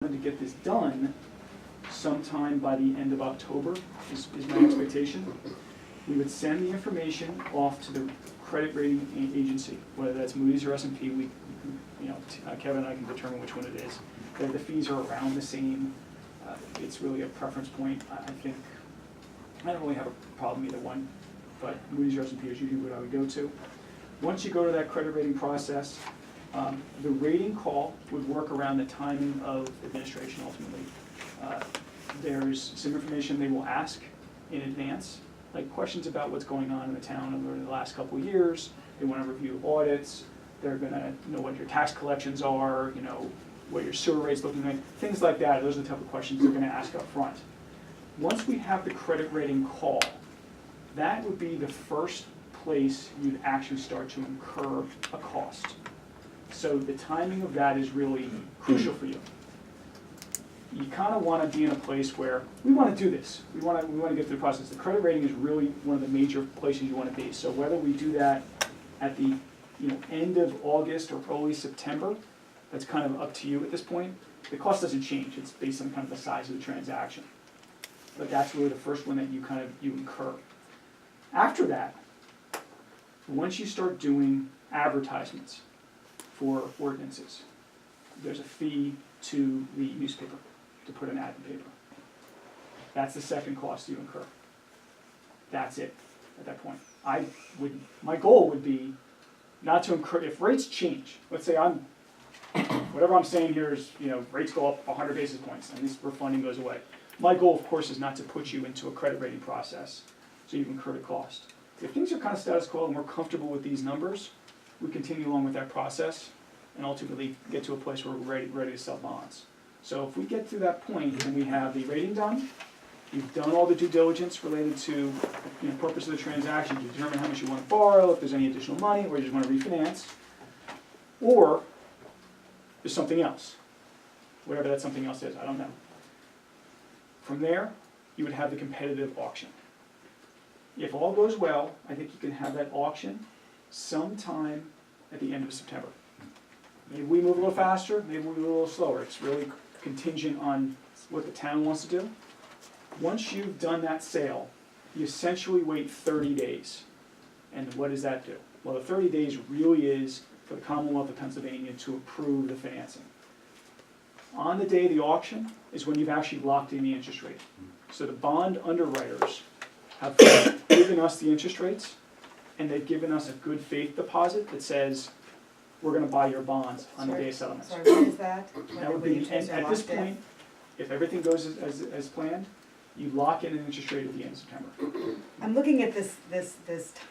To get this done sometime by the end of October is my expectation. We would send the information off to the credit rating agency, whether that's Moody's or S&P. Kevin and I can determine which one it is. The fees are around the same. It's really a preference point. I think I don't really have a problem either one, but Moody's or S&P is usually what I would go to. Once you go to that credit rating process, the rating call would work around the timing of administration ultimately. There's some information they will ask in advance, like questions about what's going on in the town over the last couple of years. They want to review audits. They're going to know what your tax collections are, what your sewer rate's looking like, things like that. Those are the type of questions they're going to ask up front. Once we have the credit rating call, that would be the first place you'd actually start to incur a cost. So the timing of that is really crucial for you. You kind of want to be in a place where we want to do this. We want to get through the process. The credit rating is really one of the major places you want to be. So whether we do that at the end of August or early September, that's kind of up to you at this point. The cost doesn't change. It's based on kind of the size of the transaction. But that's really the first one that you incur. After that, once you start doing advertisements for ordinances, there's a fee to the newspaper to put an ad in paper. That's the second cost you incur. That's it at that point. My goal would be not to incur, if rates change, let's say whatever I'm saying here is, rates go up 100 basis points and this refunding goes away. My goal, of course, is not to put you into a credit rating process so you've incurred a cost. If things are kind of status quo and we're comfortable with these numbers, we continue along with that process and ultimately get to a place where we're ready to sell bonds. So if we get to that point and we have the rating done, you've done all the due diligence related to the purpose of the transaction, you determine how much you want to borrow, if there's any additional money, or you just want to refinance, or there's something else. Whatever that something else is, I don't know. From there, you would have the competitive auction. If all goes well, I think you can have that auction sometime at the end of September. Maybe we move a little faster, maybe we move a little slower. It's really contingent on what the town wants to do. Once you've done that sale, you essentially wait 30 days. And what does that do? Well, the 30 days really is for the Commonwealth of Pennsylvania to approve the financing. On the day of the auction is when you've actually locked in the interest rate. So the bond underwriters have given us the interest rates, and they've given us a good faith deposit that says, we're going to buy your bonds on the day of settlement. Sorry, what is that? That would be, and at this point, if everything goes as planned, you lock in an interest rate at the end of September. I'm looking at this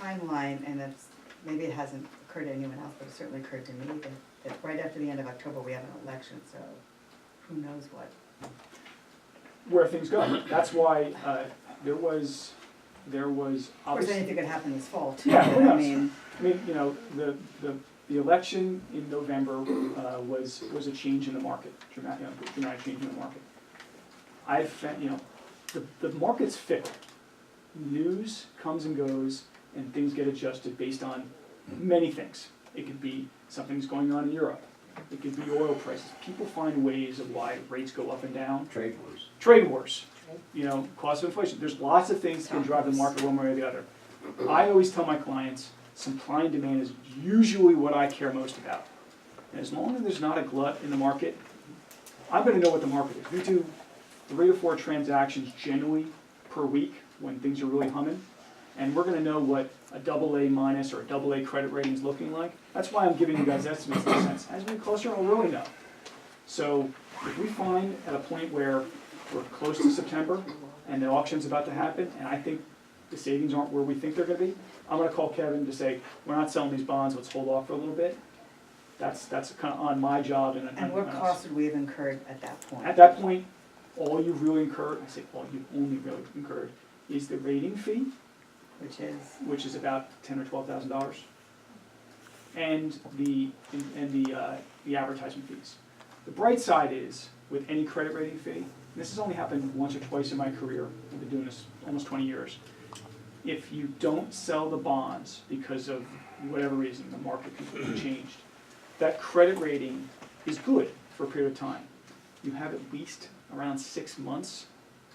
timeline, and maybe it hasn't occurred to anyone else, but it certainly occurred to me that right after the end of October we have an election, so who knows what. Where things go. That's why there was Of course, anything could happen this fall too. Yeah, who knows? I mean, the election in November was a change in the market, dramatic change in the market. I've found, the market's fickle. News comes and goes, and things get adjusted based on many things. It could be something's going on in Europe. It could be oil prices. People find ways of why rates go up and down. Trade wars. Trade wars. Cost of inflation. There's lots of things that can drive the market one way or the other. I always tell my clients, supply and demand is usually what I care most about. And as long as there's not a glut in the market, I'm going to know what the market is. We do 3 to 4 transactions generally per week when things are really humming. And we're going to know what a AA- or a AA credit rating is looking like. That's why I'm giving you guys estimates in a sense. As we get closer, we'll really know. So if we find at a point where we're close to September and the auction's about to happen, and I think the savings aren't where we think they're going to be, I'm going to call Kevin to say, we're not selling these bonds, let's hold off for a little bit. That's kind of on my job. And what costs would we have incurred at that point? At that point, all you've really incurred, I say all you've only really incurred, is the rating fee, which is about $10,000 or $12,000, and the advertisement fees. The bright side is, with any credit rating fee, and this has only happened once or twice in my career, I've been doing this almost 20 years, if you don't sell the bonds because of whatever reason, the market completely changed, that credit rating is good for a period of time. you have at least around 6 months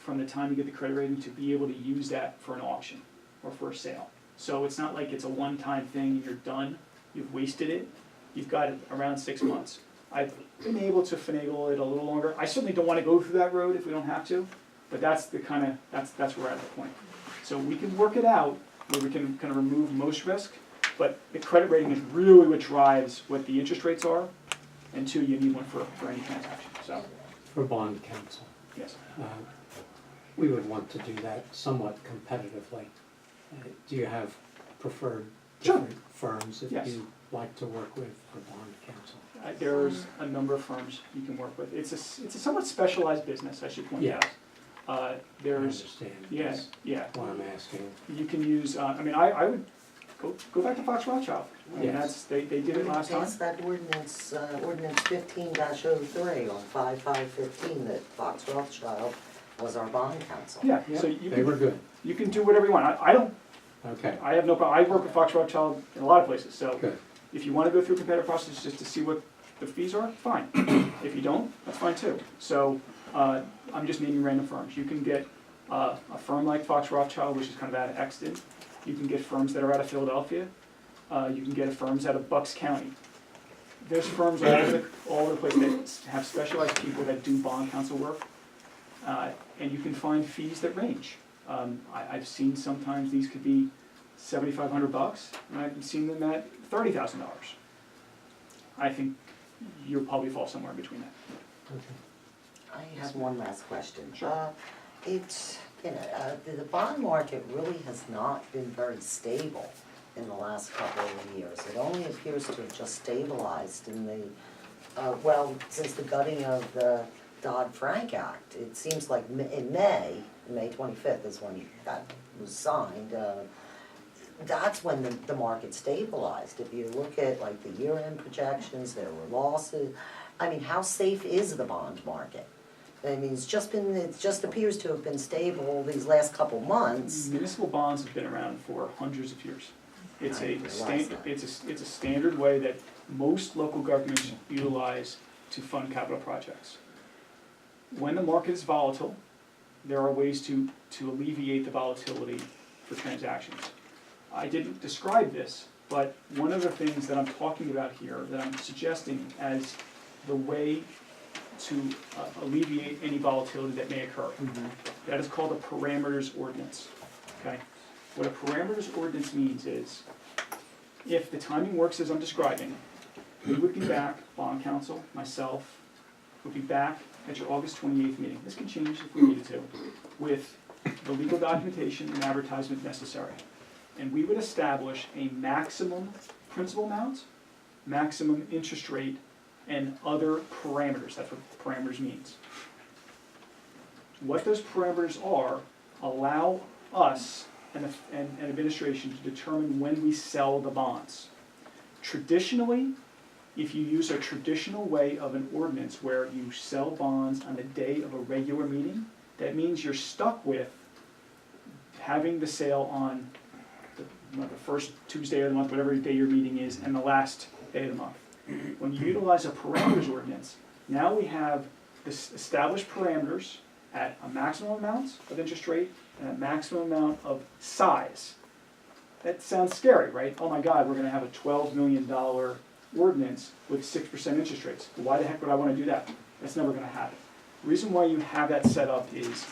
from the time you get the credit rating to be able to use that for an auction or for a sale. So it's not like it's a one-time thing and you're done, you've wasted it, you've got it around 6 months. I've been able to finagle it a little longer. I certainly don't want to go through that road if we don't have to, but that's the kind of, that's where we're at the point. So we can work it out where we can kind of remove most risk, but the credit rating is really what drives what the interest rates are, and two, you need one for any transaction, so, For bond counsel, yes. we would want to do that somewhat competitively. Do you have preferred Sure. different firms that Yes. you like to work with for bond counsel? There's a number of firms you can work with. It's a somewhat specialized business, I should point Yes. out. I There's, understand. yeah, That's yeah. why I'm asking. You can use, I would go back to Fox Rothschild. I mean, Yes. they did it last time. Passed that ordinance, ordinance 15-03 on 5/5/15 that Fox Rothschild was our bond counsel. Yeah, Yep, so you They were can, good. you can do whatever you want. I don't, Okay, I have no problem. I work with Fox Rothschild in a lot of places, so good. if you want to go through a competitive process just to see what the fees are, fine. If you don't, that's fine too. So, I'm just naming random firms. You can get a firm like Fox Rothschild, which is kind of out of Exton. You can get firms that are out of Philadelphia. You can get firms out of Bucks County. There's firms all over the place that have specialized people that do bond counsel work. And you can find fees that range. I've seen sometimes these could be $7,500, and I've seen them at $30,000. I think you'll probably fall somewhere in between that. Okay. I have one last question. Sure. It's, the bond market really has not been very stable in the last couple of years. It only appears to have just stabilized in the, since the gutting of the Dodd-Frank Act. It seems like in May 25th is when that was signed, that's when the market stabilized. If you look at like the year-end projections, there were losses. I mean, how safe is the bond market? I mean, it just appears to have been stable these last couple months. Municipal bonds have been around for hundreds of years. It's I a didn't realize that. it's a standard way that most local governments utilize to fund capital projects. When the market is volatile, there are ways to alleviate the volatility for transactions. I didn't describe this, but one of the things that I'm talking about here, that I'm suggesting as the way to alleviate any volatility that may occur, that is called a parameters ordinance, okay? What a parameters ordinance means is, if the timing works as I'm describing, we would be back, bond counsel, myself, would be back at your August 28th meeting. This can change if we needed to, with the legal documentation and advertisement necessary. And we would establish a maximum principal amount, maximum interest rate, and other parameters. That's what parameters means. What those parameters are allow us and administration to determine when we sell the bonds. Traditionally, if you use a traditional way of an ordinance where you sell bonds on the day of a regular meeting, that means you're stuck with having the sale on the first Tuesday of the month, whatever day your meeting is, and the last day of the month. When you utilize a parameters ordinance, now we have this established parameters at a maximum amount of interest rate and a maximum amount of size. That sounds scary, right? Oh my God, we're gonna have a $12 million ordinance with 6% interest rates. Why the heck would I wanna do that? That's never gonna happen. The reason why you have that set up is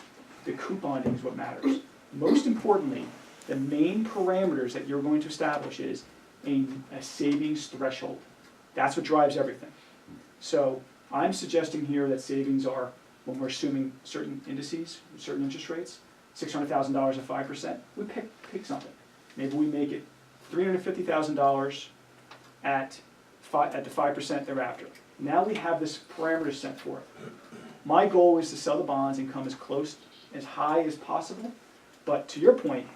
the couponing is what matters. Most importantly, the main parameters that you're going to establish is a savings threshold. That's what drives everything. So I'm suggesting here that savings are, when we're assuming certain indices, certain interest rates, $600,000 at 5%, we pick something. Maybe we make it $350,000 at the 5% thereafter. Now we have this parameter set forth. My goal is to sell the bonds and come as high as possible. But to your point,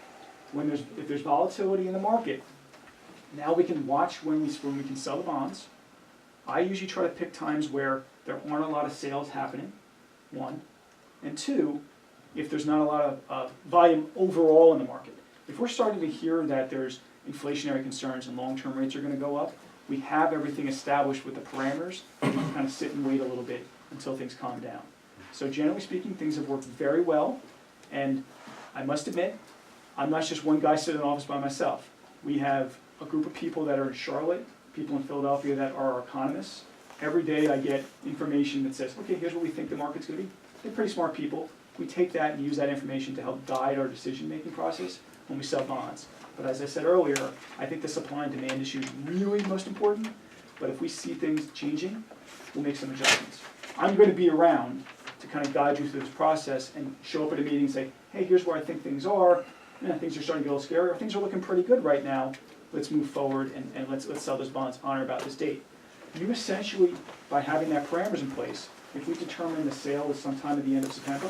if there's volatility in the market, now we can watch when we can sell the bonds. I usually try to pick times where there aren't a lot of sales happening, one. And two, if there's not a lot of volume overall in the market. If we're starting to hear that there's inflationary concerns and long-term rates are going to go up, we have everything established with the parameters, and we can kind of sit and wait a little bit until things calm down. So generally speaking, things have worked very well, and I must admit, I'm not just one guy sitting in an office by myself. We have a group of people that are in Charlotte, people in Philadelphia that are our economists. Every day I get information that says, okay, here's what we think the market's gonna be. They're pretty smart people. We take that and use that information to help guide our decision-making process when we sell bonds. But as I said earlier, I think the supply and demand issue is really most important. But if we see things changing, we'll make some adjustments. I'm going to be around to kind of guide you through this process and show up at a meeting and say, hey, here's where I think things are. Things are starting to get a little scary, or things are looking pretty good right now. Let's move forward and let's sell those bonds on or about this date. You essentially, by having that parameters in place, if we determine the sale is sometime at the end of September,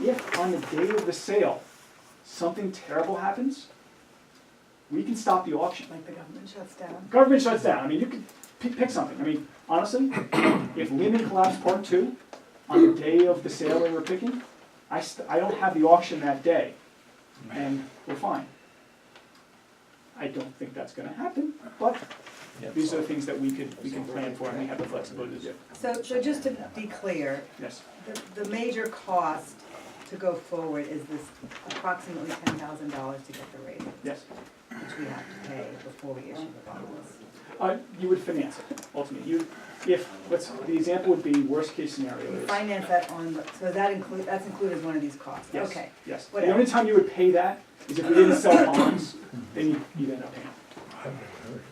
if on the day of the sale something terrible happens, we can stop the auction. Like the government shuts down. Government shuts down. I mean, you can pick something. I mean, honestly, if Lehman collapsed Part 2 on the day of the sale they were picking, I don't have the auction that day, and we're fine. I don't think that's going to happen, but these are the things that we can plan for, and we have the flexibility to do. So just to be clear, Yes. the major cost to go forward is this approximately $10,000 to get the rating, Yes. which we have to pay before we issue the bonds. You would finance it ultimately. The example would be worst case scenario We is. finance that on, so that's included as one of these costs, Yes, okay. yes. The Whatever. only time you would pay that is if we didn't sell bonds, then you'd end up paying.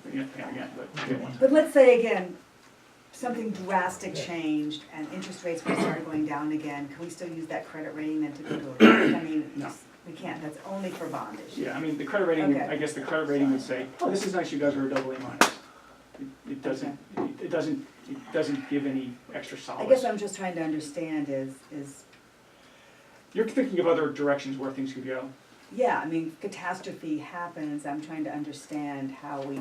You'd end up paying again, but you get one. But let's say again, something drastic changed and interest rates were started going down again, can we still use that credit rating then to go to a rating? I mean, No. we can't, that's only for bond issues. Yeah, I mean, the credit rating, Okay. I guess the credit rating would say, oh, this is nice, you guys are a double A minus. It doesn't give any extra I solace. guess I'm just trying to understand is, You're thinking of other directions where things could go. yeah, I mean, catastrophe happens, I'm trying to understand how we,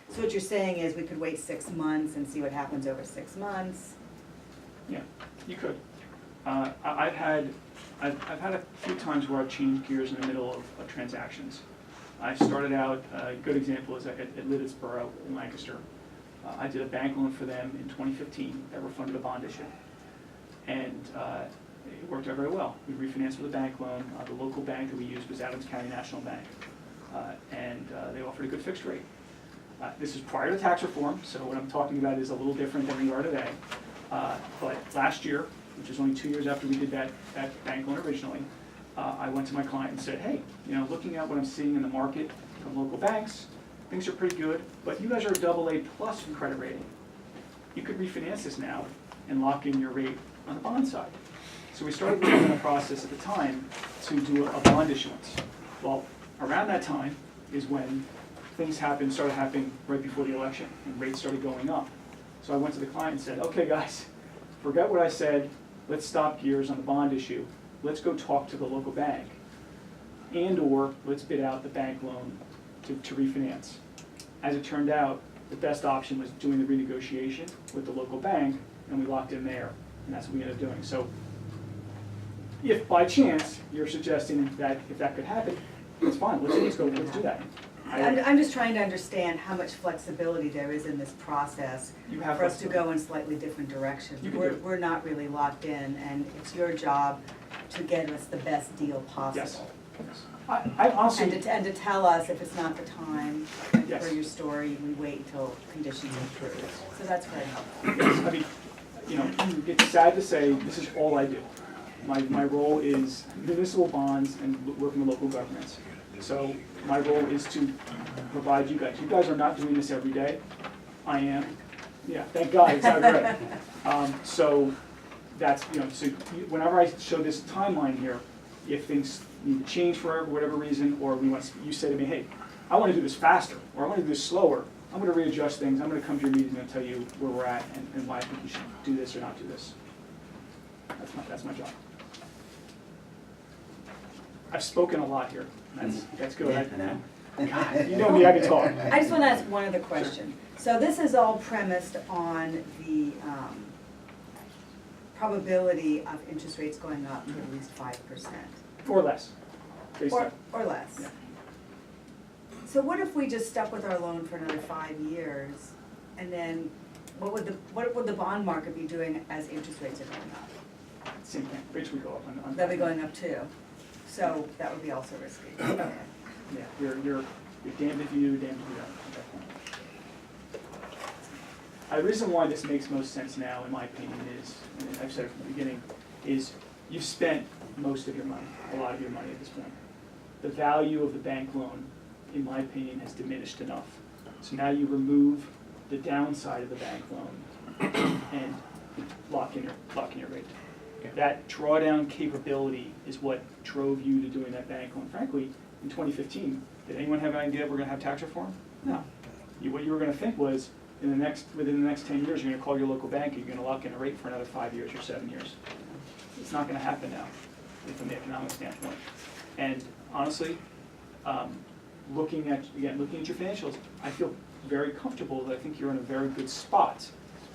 so what you're saying is we could wait 6 months and see what happens over 6 months? Yeah, you could. I've had a few times where I've changed gears in the middle of transactions. I started out, a good example is at Liddittsboro in Lancaster. I did a bank loan for them in 2015 that refunded a bond issue. And it worked out very well. We refinanced with a bank loan. The local bank that we used was Adams County National Bank. And they offered a good fixed rate. This is prior to tax reform, so what I'm talking about is a little different than we are today. But last year, which is only 2 years after we did that bank loan originally, I went to my client and said, hey, looking at what I'm seeing in the market from local banks, things are pretty good, but you guys are a double A plus credit rating. You could refinance this now and lock in your rate on the bond side. So we started working on a process at the time to do a bond issuance. Well, around that time is when things started happening right before the election, and rates started going up. So I went to the client and said, okay guys, forget what I said, let's stop gears on the bond issue, let's go talk to the local bank, and/or let's bid out the bank loan to refinance. As it turned out, the best option was doing the renegotiation with the local bank, and we locked in there, and that's what we ended up doing. So if by chance you're suggesting that if that could happen, it's fine, let's do that. I'm just trying to understand how much flexibility there is in this process You have for us to flexibility. go in slightly different directions. You can do it. We're not really locked in, and it's your job to get us the best deal possible. Yes. I honestly, And to tell us if it's not the time Yes. for your story, we wait until conditions improve. So that's very helpful. yes, I mean, it's sad to say, this is all I do. My role is municipal bonds and working with local governments. So my role is to provide you guys. You guys are not doing this every day. I am. Yeah, thank God, it's not great. So that's, so whenever I show this timeline here, if things need to change for whatever reason, or you say to me, hey, I want to do this faster, or I want to do this slower, I'm going to readjust things. I'm going to come to your meeting and tell you where we're at and why I think you should do this or not do this. That's my job. I've spoken a lot here. That's good. God, you know me, I can talk. I just want to ask one other question. So this is all premised on the probability of interest rates going up to at least 5%. Or less. Based on, Or less. Yeah. So what if we just stuck with our loan for another 5 years, and then what would the bond market be doing as interest rates are going up? Same thing, rates would go up on. They'll be going up too, so that would be also risky. Okay. Yeah, you're damned if you do, damned if you don't at that point. The reason why this makes most sense now, in my opinion, is, and I've said it from the beginning, is you've spent most of your money, a lot of your money at this point. The value of the bank loan, in my opinion, has diminished enough. So now you remove the downside of the bank loan and lock in your rate. That drawdown capability is what drove you to doing that bank loan. Frankly, in 2015, did anyone have an idea we're gonna have tax reform? No. What you were gonna think was, within the next 10 years, you're gonna call your local bank and you're gonna lock in a rate for another 5 years or 7 years. It's not gonna happen now, from the economic standpoint. And honestly, looking at your financials, I feel very comfortable that I think you're in a very good spot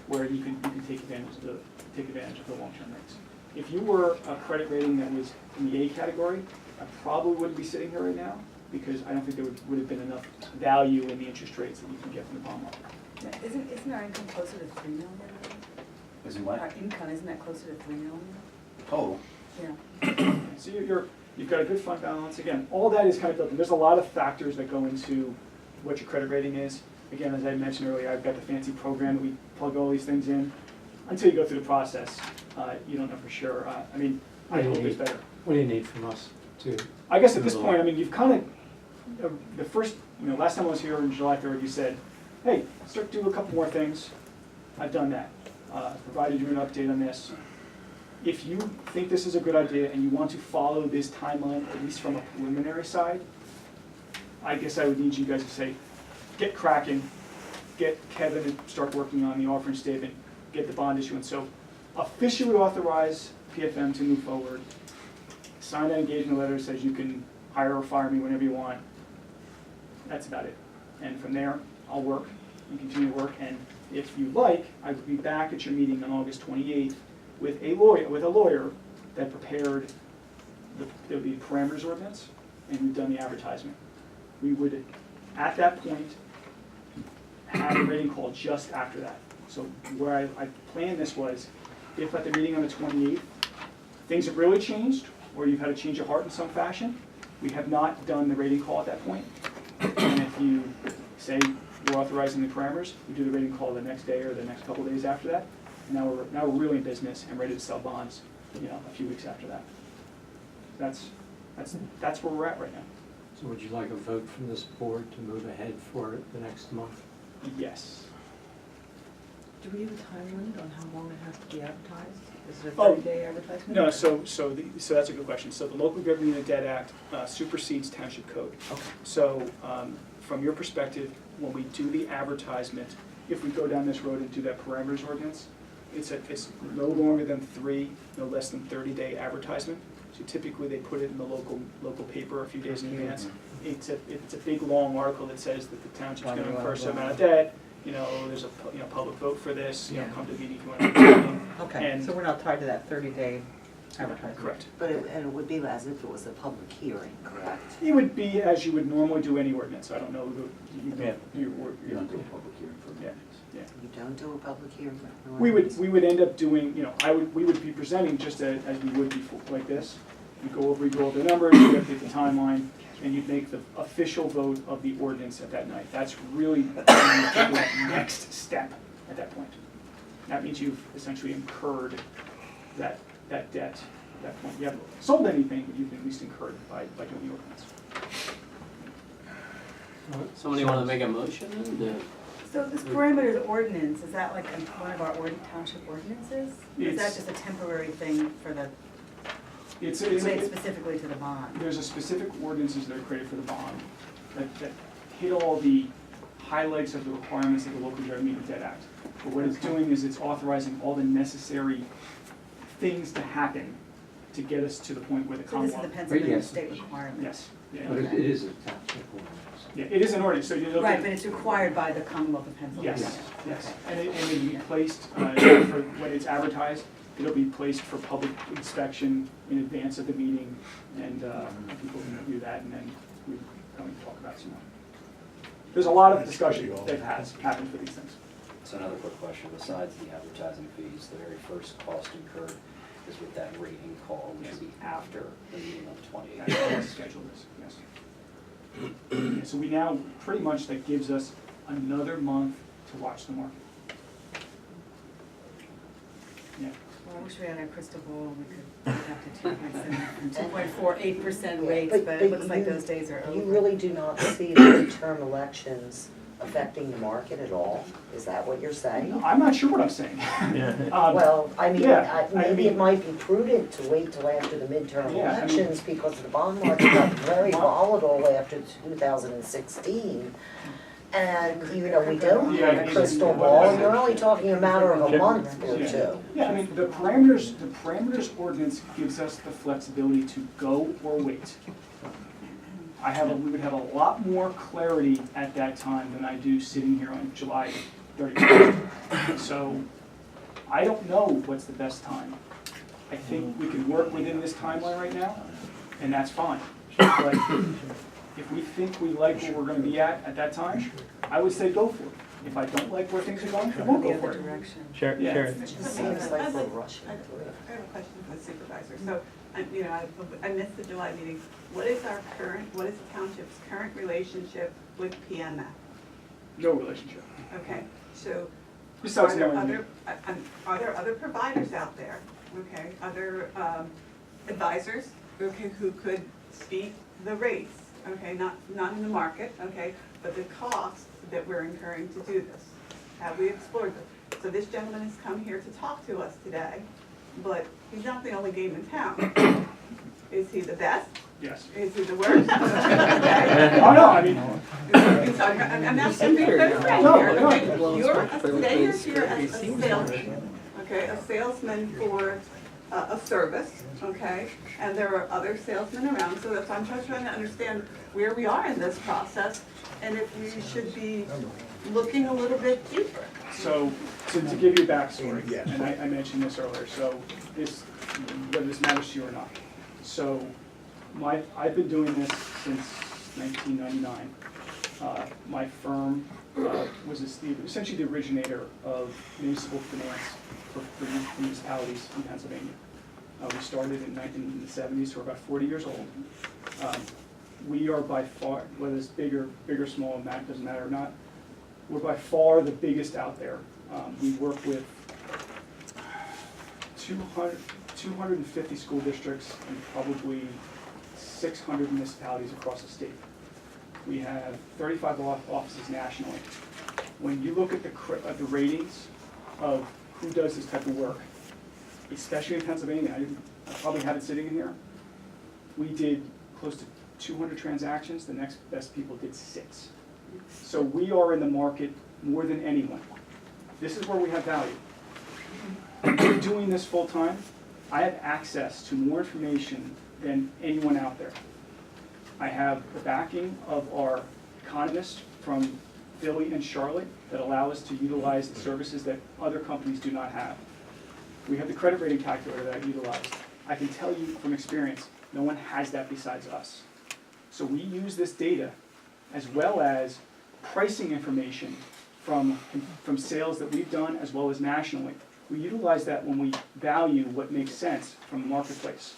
where you can take advantage of the long-term rates. If you were a credit rating that was in the A category, I probably wouldn't be sitting here right now, because I don't think there would have been enough value in the interest rates that you can get from the bond market. Isn't our income closer to 3 million? Isn't what? Our income, isn't that closer to 3 million? Total. Yeah. So you've got a good fund balance. Again, all that is kind of built in. There's a lot of factors that go into what your credit rating is. Again, as I mentioned earlier, I've got the fancy program that we plug all these things in. Until you go through the process, you don't know for sure. I hope it's better. What do you need from us to? I guess at this point, you've kind of, the first, last time I was here on July 3rd, you said, hey, start to do a couple more things. I've done that. Provided you an update on this. If you think this is a good idea and you want to follow this timeline, at least from a preliminary side, I guess I would need you guys to say, get cracking, get Kevin to start working on the offering statement, get the bond issuance. So officially authorize PFM to move forward. Sign that engagement letter that says you can hire or fire me whenever you want. That's about it. And from there, I'll work and continue to work. And if you like, I would be back at your meeting on August 28th with a lawyer that prepared the parameters ordinance, and we've done the advertisement. We would, at that point, have a rating call just after that. So where I planned this was, if at the meeting on the 28th, things have really changed, or you've had a change of heart in some fashion, we have not done the rating call at that point. And if you say we're authorizing the parameters, we do the rating call the next day or the next couple of days after that. And now we're really in business and ready to sell bonds, a few weeks after that. That's where we're at right now. So would you like a vote from this board to move ahead for the next month? Yes. Do we have a time limit on how long it has to be advertised? Is it a Oh, 30-day advertisement? No, so that's a good question. So the Local Government and Debt Act supersedes Township Code. Okay. So from your perspective, when we do the advertisement, if we go down this road and do that parameters ordinance, it's no longer than 3, no less than 30-day advertisement. So typically they put it in the local paper a few days in advance. It's a big long article that says that the township's going to incur a certain amount of debt. There's a public vote for this. Come to the meeting if you want to do it. Okay, And- so we're not tied to that 30-day advertisement? Correct. But it would be as if it was a public hearing, correct? It would be as you would normally do any ordinance. I don't know You don't do a public hearing for Yeah. minutes. Yeah. You don't do a public hearing? for We ordinance? would end up doing, we would be presenting just as we would before, like this. We go over the numbers, we update the timeline, and you'd make the official vote of the ordinance at that night. That's really the next step at that point. That means you've essentially incurred that debt at that point. You haven't sold anything, but you've at least incurred by doing the ordinance. Somebody want to make a motion? So this parameters ordinance, is that like one of our township ordinances? Or is that It's- just a temporary thing for the, It's related specifically to the bond? There's a specific ordinances that are created for the bond that hit all the highlights of the requirements of the Local Government and Debt Act. But what it's doing is it's authorizing all the necessary things to happen to get us to the point where the So this is Commonwealth. the Pennsylvania yes. state requirement? Yes, yeah, But it is a township ordinance. yeah, it is an ordinance, so you look Right, at. but it's required by the Commonwealth of Pennsylvania? Yes, yes, Okay. and it'll be placed, for when it's advertised, it'll be placed for public inspection in advance of the meeting, and people can review that, and then we come and talk about some more. There's a lot of discussion that has happened for these things. So another quick question, besides the advertising fees, the very first cost incurred is with that rating call, which will be after the meeting on the 28th. That's how the schedule is, yes. Yeah, so we now, pretty much that gives us another month to watch the market. Yeah. Well, I wish we had a crystal ball, and we could get up to 2.48% Yeah, rates, but it looks like those days are over. You really do not see the midterm elections affecting the market at all? Is that what you're saying? No, I'm not sure what I'm saying. Well, I mean, yeah, I maybe mean- it might be prudent to wait till after the midterm Yeah, I mean- elections because the bond market got very volatile after 2016. And, you know, we don't Yeah, have a crystal ball, and you're only talking a matter of a month or Yeah. two. Yeah, I mean, the parameters ordinance gives us the flexibility to go or wait. We would have a lot more clarity at that time than I do sitting here on July 31st. So, I don't know what's the best time. I think we can work within this timeline right now, and that's fine. But if we think we like where we're gonna be at that time, I would say go for it. If I don't like where things are going, I won't The go for other it. direction. Sharon, Yeah. Sharon, It just seems like we're rushing through it. I have a question for the supervisor. So, I missed the July meeting. What is the township's current relationship with PMF? No relationship. Okay, so Besides are there knowing other, are there other providers out there, okay, other advisors, okay, who could speak the rates, okay, not in the market, okay, but the costs that we're incurring to do this? Have we explored them? So this gentleman has come here to talk to us today, but he's not the only game in town. Is he the best? Yes. Is he the worst? Okay. Oh, no, I mean, So I'm asking you a friend No, here, no. okay? Today you're here as a salesman, okay, a salesman for a service, okay? And there are other salesmen around, so that's, I'm just trying to understand where we are in this process and if we should be looking a little bit deeper. so, to give you a backstory, and I mentioned this earlier, so this, whether this matters to you or not. So, I've been doing this since 1999. My firm was essentially the originator of municipal finance for municipalities in Pennsylvania. We started in the 70s, so we're about 40 years old. We are by far, whether it's big or small, and that doesn't matter or not, we're by far the biggest out there. We work with 250 school districts and probably 600 municipalities across the state. We have 35 offices nationally. When you look at the ratings of who does this type of work, especially in Pennsylvania, I probably have it sitting in here, we did close to 200 transactions, the next best people did 6. So we are in the market more than anyone. This is where we have value. When we're doing this full time, I have access to more information than anyone out there. I have the backing of our economists from Philly and Charlotte that allow us to utilize the services that other companies do not have. We have the credit rating calculator that I utilize. I can tell you from experience, no one has that besides us. So we use this data as well as pricing information from sales that we've done as well as nationally. We utilize that when we value what makes sense from the marketplace.